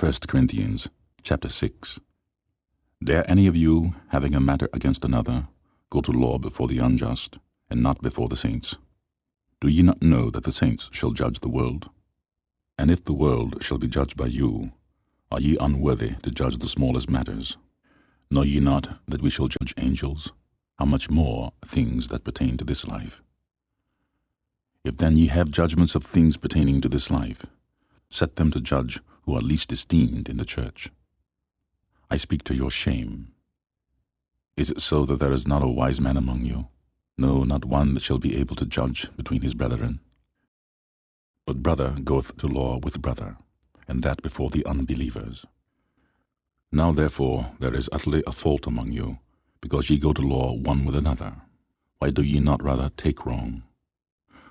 Corinthian chapter 6. Dare any of you, having a matter against another, go to law before the unjust, and not before the saints? Do ye not know that the saints shall judge the world? And if the world shall be judged by you, are ye unworthy to judge the smallest matters? Know ye not that we shall judge angels? How much more things that pertain to this life? If then ye have judgments of things pertaining to this life, set them to judge who are least esteemed in the church. I speak to your shame. Is it so that there is not a wise man among you? No, not one that shall be able to judge between his brethren. But brother goeth to law with brother, and that before the unbelievers. Now therefore there is utterly a fault among you, because ye go to law one with another. Why do ye not rather take wrong?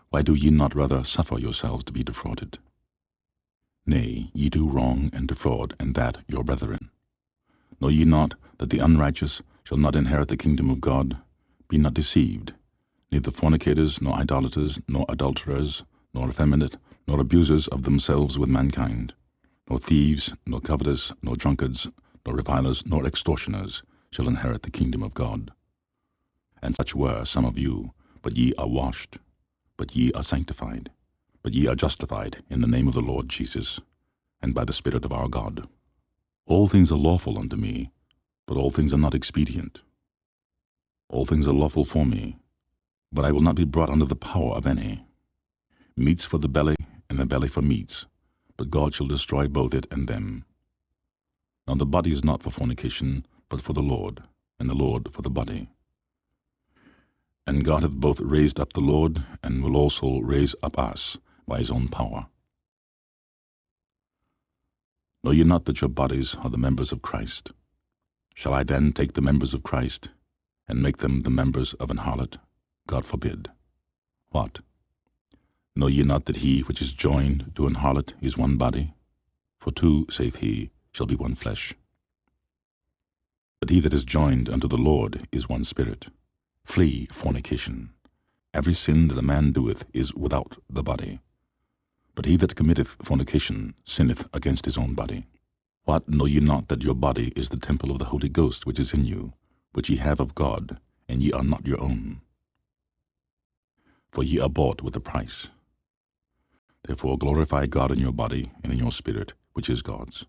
Why do ye not rather suffer yourselves to be defrauded? Nay, ye do wrong and defraud, and that your brethren. Know ye not that the unrighteous shall not inherit the kingdom of God? Be not deceived. Neither fornicators, nor idolaters, nor adulterers, nor effeminate, nor abusers of themselves with mankind, nor thieves, nor covetous, nor drunkards, nor revilers, nor extortioners shall inherit the kingdom of God. And such were some of you, but ye are washed, but ye are sanctified, but ye are justified in the name of the Lord Jesus, and by the Spirit of our God. All things are lawful unto me, but all things are not expedient. All things are lawful for me, but I will not be brought under the power of any. Meats for the belly, and the belly for meats, but God shall destroy both it and them. Now the body is not for fornication, but for the Lord, and the Lord for the body. And God hath both raised up the Lord, and will also raise up us by his own power. Know ye not that your bodies are the members of Christ? Shall I then take the members of Christ, and make them the members of an harlot? God forbid. What? Know ye not that he which is joined to an harlot is one body? For two, saith he, shall be one flesh. But he that is joined unto the Lord is one spirit. Flee fornication. Every sin that a man doeth is without the body. But he that committeth fornication sinneth against his own body. What, know ye not that your body is the temple of the Holy Ghost which is in you, which ye have of God, and ye are not your own? For ye are bought with a price. Therefore glorify God in your body and in your spirit, which is God's.